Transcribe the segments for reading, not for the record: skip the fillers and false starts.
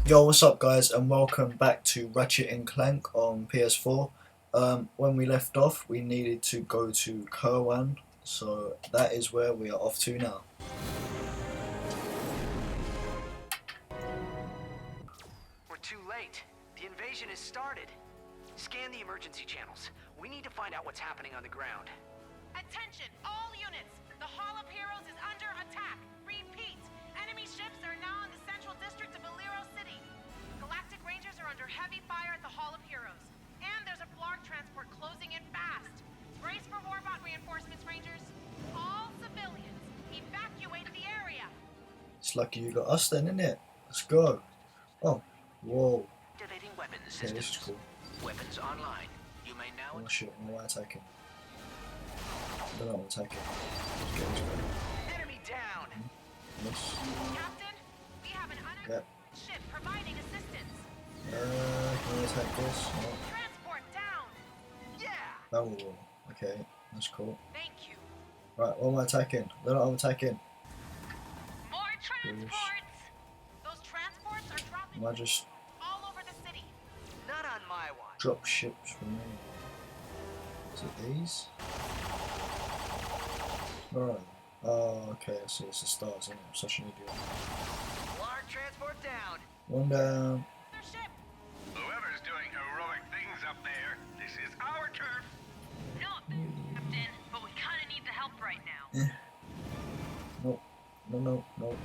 Yo, what's up guys, and welcome back to Ratchet and Clank on PS4. When we left off, we needed to go to Kerwan, so that is where we are off to now. We're too late. The invasion has started. Scan the emergency channels. We need to find out what's happening on the ground. Attention, all units! The Hall of Heroes is under attack. Repeat, enemy ships are now in the central district of Valero City. Galactic Rangers are under heavy fire at the Hall of Heroes. And there's a Blarg transport closing in fast. Brace for Warbot reinforcements, Rangers. All civilians, evacuate the area. It's lucky you got us then, isn't it? Let's go. Oh, whoa. Activating weapons Okay, systems. this is cool. Weapons online. You may now. Oh shit, why am I attacking? I don't know what I'm attacking. Let's get this guy. Enemy down. Yes. Captain, we have an Yep. ship providing assistance. Can I attack this? No. Transport down. Yeah. Oh, okay, that's cool. Thank you. Right, what am I attacking? I don't know what I'm attacking. More transports. Those transports are dropping Am I just all over the city. Not on my watch. drop ships from me? Is it these? Alright. Oh, okay, I see. It's the stars, isn't it? I'm such an idiot. Blarg transport down. One down. Their ship. Whoever's doing heroic things up there, this is our turf. No, Captain, but we kind of need the help right now. Nope. No, no, no.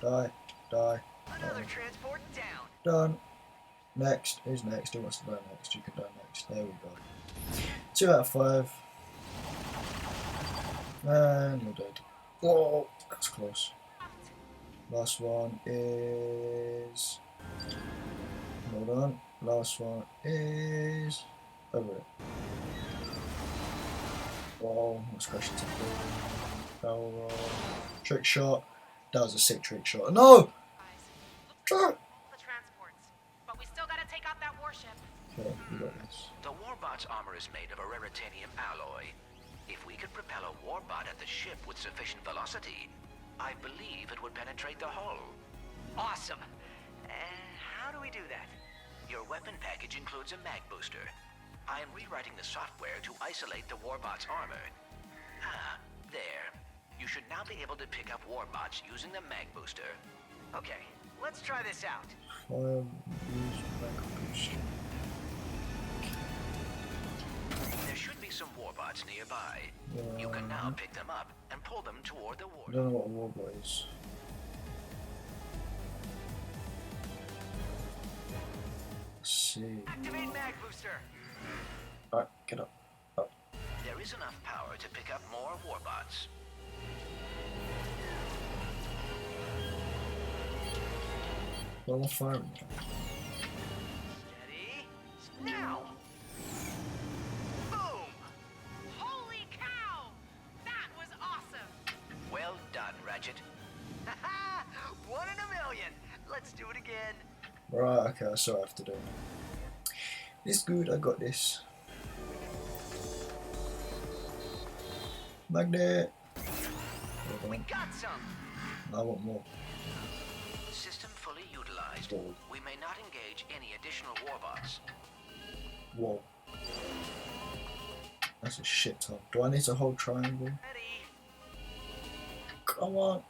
Die. Die. Another Die. transport down. Done. Next. Who's next? Who wants to die next? You can die next. There we go. 2 out of 5. And you're dead. Whoa, that's close. Last one is... Hold on. Last one is... Over it. Whoa, let's crash into the building. Barrel roll. Trick shot. That was a sick trick shot. No! Ah! The transports, but we still gotta take out that warship. Okay, we got this. The Warbot's armor is made of a raritanium alloy. If we could propel a Warbot at the ship with sufficient velocity, I believe it would penetrate the hull. Awesome. And how do we do that? Your weapon package includes a mag booster. I am rewriting the software to isolate the Warbot's armor. Ah, there. You should now be able to pick up Warbots using the mag booster. Okay, let's try this out. Fire, use back boost. There should be some Warbots nearby. You can now pick them up and pull them toward the I war. don't know what a warbot is. Let's see. Activate mag booster. Alright, get up. Up. There is enough power to pick up more Warbots. Well, I'm firing. Steady. Now. Boom. Holy cow! That was awesome. Well done, Ratchet. Haha! 1 in a million. Let's do it again. Right, okay, I saw what I have to do. It's good, I got this. Magnet! Hold We on. got some. I want more. System fully utilized. Whoa. We may not engage any additional Warbots. Whoa. That's a shit ton. Do I need to hold triangle? Ready. Come on.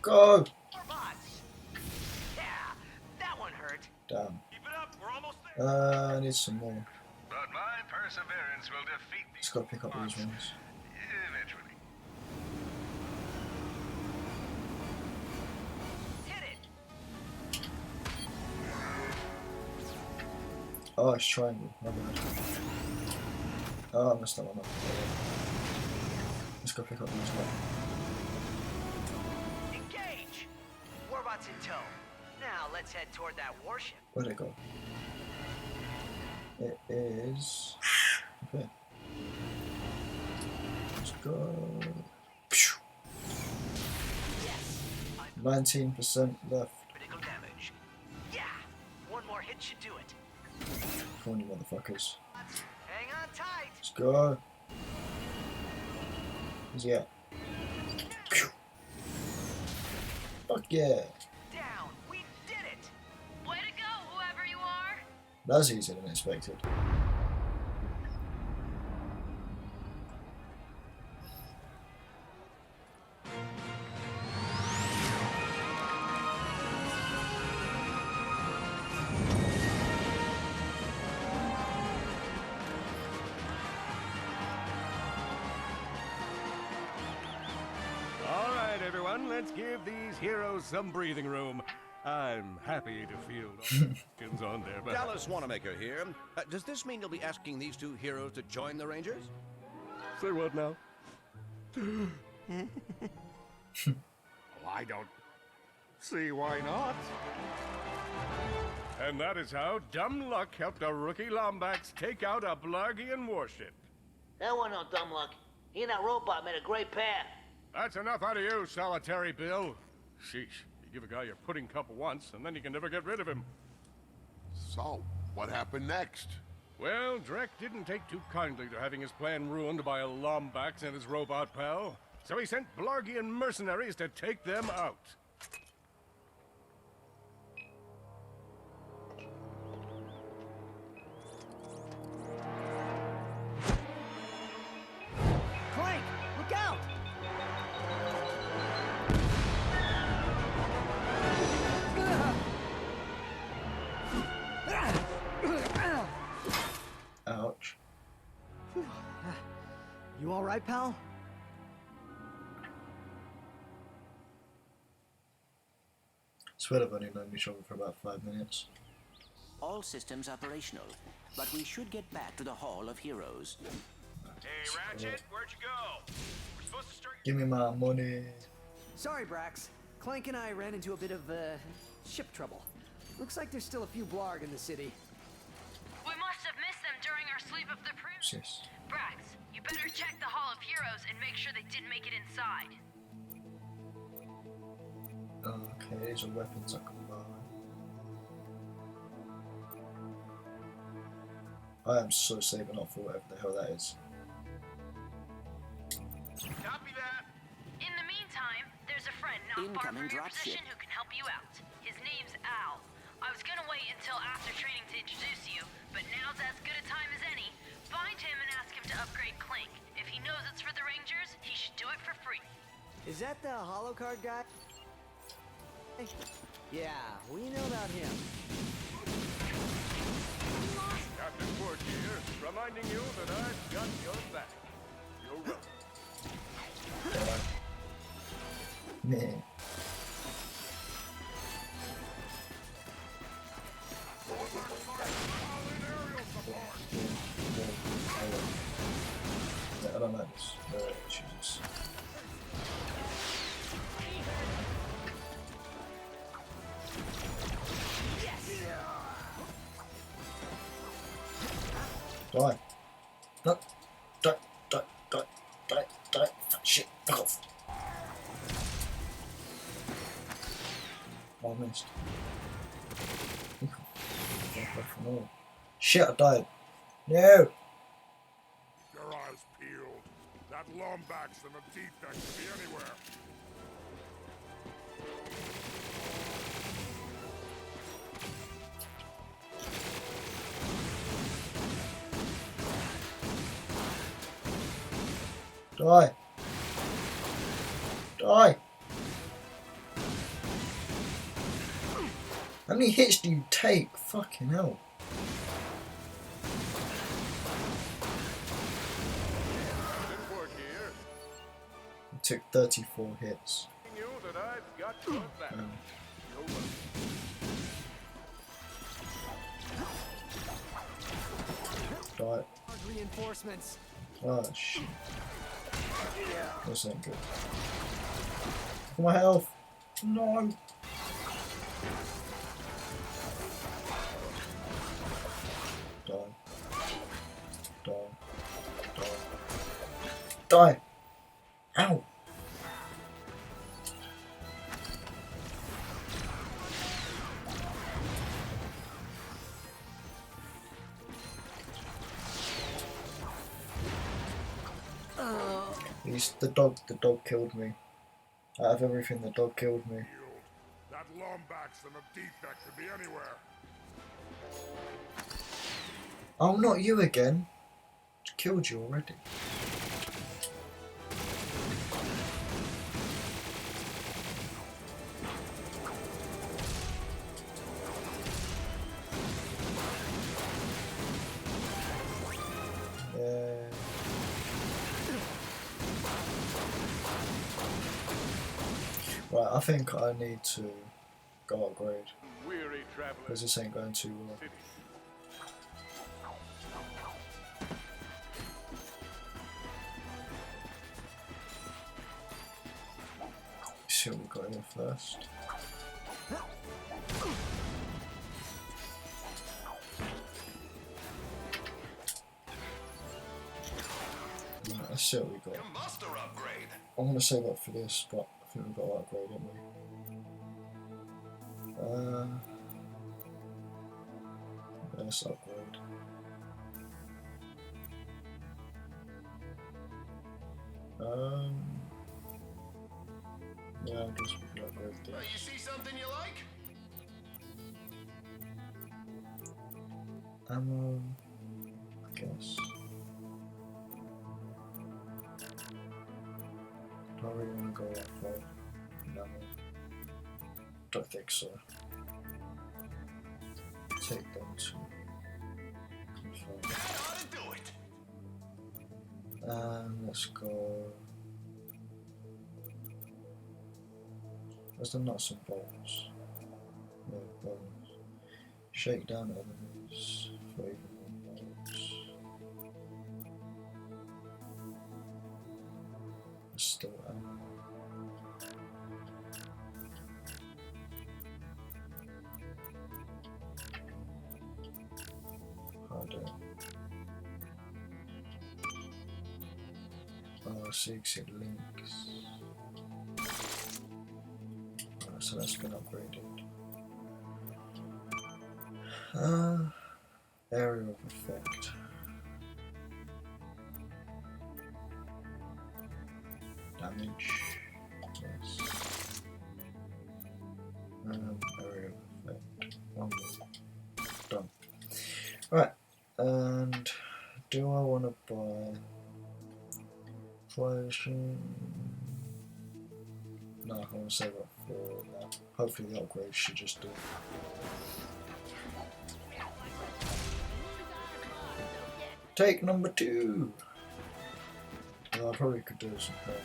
Go! Warbots. Yeah, that one hurt. Damn. Keep it up, we're almost there. I need some more. But my perseverance will defeat these Just gotta pick up these ones. eventually. Hit it. Oh, it's triangle. My bad. Oh, I messed that one up. Let's go pick up these ones. Engage. Warbots in tow. Now let's head toward that warship. Where'd it go? It is... Okay. Let's go. Phew. Yes. 19% left. Critical damage. Yeah. One more hit should do it. Come on, you motherfuckers. Hang on tight. Let's go. Where's he at? Phew. Fuck yeah. Down! We did it! Way to go, whoever you are! That's easier than expected. All right, everyone, let's give these heroes some breathing room. I'm happy to field questions on their behalf. Dallas Wanamaker here. Does this mean you'll be asking these two heroes to join the Rangers? Say what now? I don't see why not. And that is how dumb luck helped a rookie Lombax take out a Blargian warship. That wasn't no dumb luck. He and that robot made a great pair. That's enough out of you, solitary Bill. Sheesh, you give a guy your pudding cup once, and then you can never get rid of him. So, what happened next? Well, Drek didn't take too kindly to having his plan ruined by a Lombax and his robot pal, so he sent Blargian mercenaries to take them out. Clank! Look out! Ouch. You alright, pal? Swear they've only known each other for about 5 minutes. All systems operational, but we should get back to the Hall of Heroes. Hey, Ratchet, where'd you go? We're supposed to start. Give me my money. Sorry, Brax. Clank and I ran into a bit of, ship trouble. Looks like there's still a few Blarg in the city. We must have missed them during our sleep of the What's this? Brax, you better check the Hall of Heroes and make sure they didn't make it inside. Oh, okay, these are weapons I can buy. I am so saving up for whatever the hell that is. Copy that. In the meantime, there's a friend not far Incoming from your dropship. position who can help you out. His name's Al. I was gonna wait until after training to introduce you, but now's as good a time as any. Find him and ask him to upgrade Clank. If he knows it's for the Rangers, he should do it for free. Is that the holocard guy? Yeah, we know about him. Captain Quirk here, reminding you that I've got your back. You're welcome. Man. I don't like this. Jesus. Die. No. Die. Die. Die. Die. Die. Shit. Fuck off. Oh, I missed. Shit, I died. No! Your eyes peeled. That Lombax and the teeth that could be anywhere. Die! Die! How many hits do you take? Fucking hell. Captain Quirk here, I took 34 hits. reminding you that I've got your back. Um, You're welcome. die. Blarg reinforcements. Oh shit. This ain't good. For my health. No. Die. Die. Die. Die. Ow. The dog killed me. Out of everything, the dog killed me. Lombax and a defect could be anywhere. Oh, not you again. Killed you already. Right, I think I need to go upgrade Weary traveler. because this ain't going too well. City. See what we got here first. Right, let's see what we got. Combustor upgrade. I'm gonna save up for this, but I think we've got to upgrade, haven't we? Let's upgrade. Yeah, I guess we can upgrade this. You see something you like? Ammo, I guess. Do I really want to go that far? No. Don't think so. Take them to confirm. That ought to do it. Let's go. Where's the nuts and bolts? No bones. Shake down enemies for even more bolts. There's still ammo. Harder. Six it links. So that's been upgraded. Area of effect. Damage. Yes. Area of effect. One more. Done. Right. And do I want to buy fire machine? No, I want to save up for that. Hopefully the upgrade should just do it. Take number 2! Well, I probably could do some health.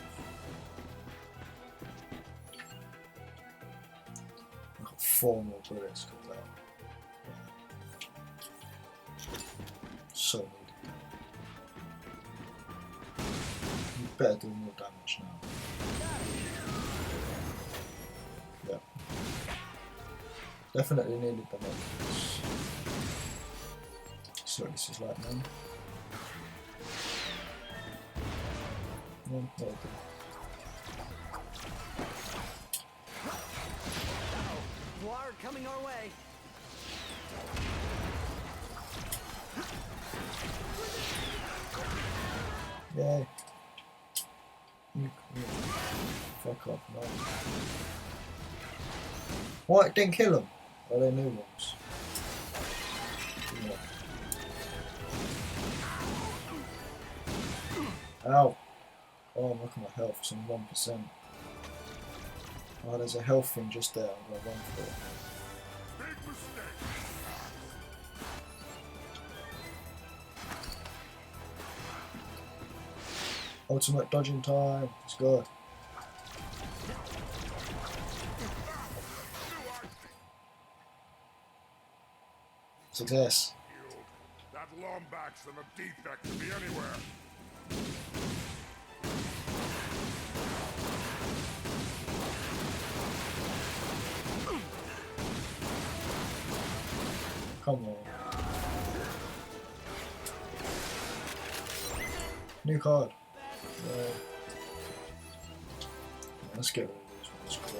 I've got 4 more bullets to that. So needed. You better do more damage now. Yeah. Definitely needed the medkits. See what this is like now. Yeah, there we go. Blarg coming our way. Yay. You fuck off, no. What? It didn't kill them? Are they new ones? Yeah. Ow. Oh, look at my health, it's on 1%. Oh, there's a health thing just there, I'm going to run for it. Big mistake. Ultimate dodging time, let's go. Success. That Lombax and a defect could be anywhere. Come on. New card. Right. Let's get rid of these ones.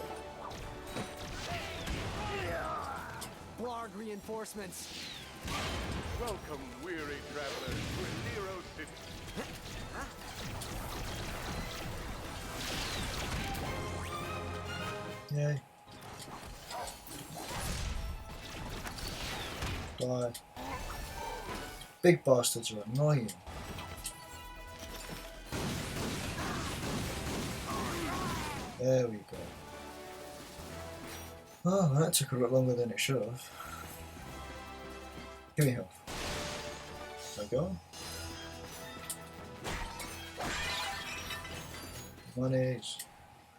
Cool. Blarg reinforcements. Welcome, weary travelers, to Zero City. Yay. Die. Big bastards are annoying. There we go. Oh, that took a lot longer than it should have. Give me health. There we go. Monies.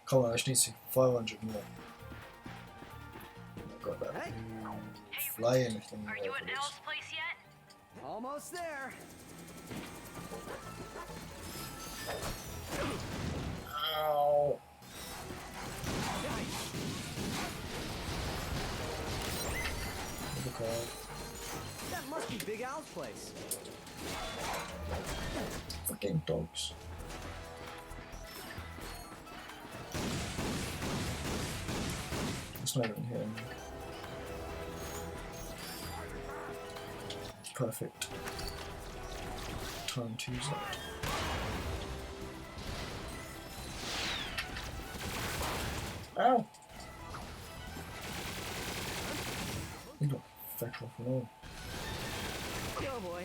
Come on, I just need to see 500 more. I got that. Hey. Fly anything. Are you at Elle's place yet? Almost there. Ow. The card. That must be Big Al's place. Fucking dogs. It's not even here. Perfect. Time to use that. Ow! You got feck off and all. Oh boy.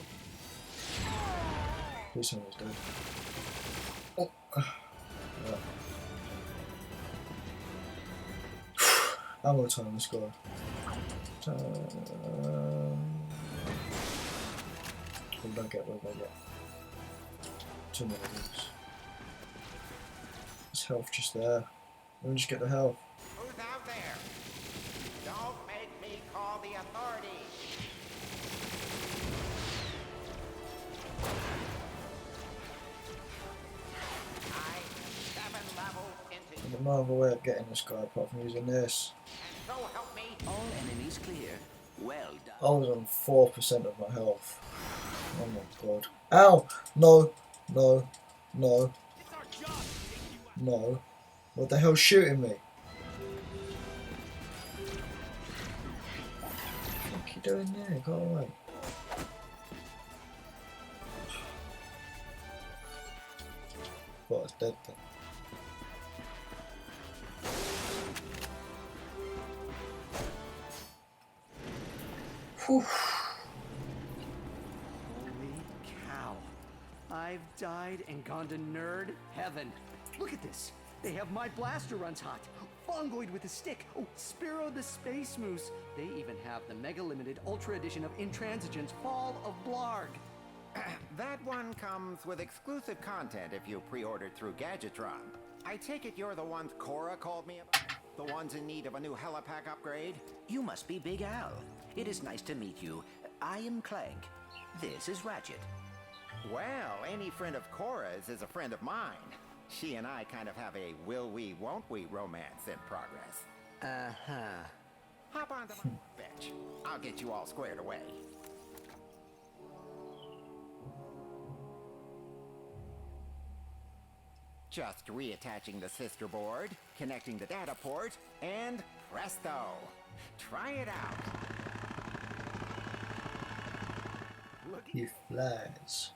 Please someone's dead. Oh! Right. Ammo time, let's go. What did I get? What did I get? 2 more of these. There's health just there. Let me just get the health. Who's out there? Don't make me call the authorities. I am 7 levels into There's no other way of getting this guy apart from using this. so help me. All enemies clear. Well done. I was on 4% of my health. Oh my god. Ow! No! No! No! No! What the hell's shooting me? What are you doing there? Go away. What, it's dead then. Whew. Holy cow. I've died and gone to nerd heaven. Look at this. They have my blaster runs hot. Fungoid with a stick. Oh, Spiro the Space Moose. They even have the Mega Limited Ultra Edition of Intransigence Fall of Blarg. That one comes with exclusive content if you pre-ordered through Gadgetron. I take it you're the ones Cora called me about? The ones in need of a new helipack upgrade? You must be Big Al. It is nice to meet you. I am Clank. This is Ratchet. Well, any friend of Cora's is a friend of mine. She and I kind of have a will we, won't we romance in progress. Uh-huh. Hop onto my bench. I'll get you all squared away. Just reattaching the sister board, connecting the data port, and presto! Try it out. He flies.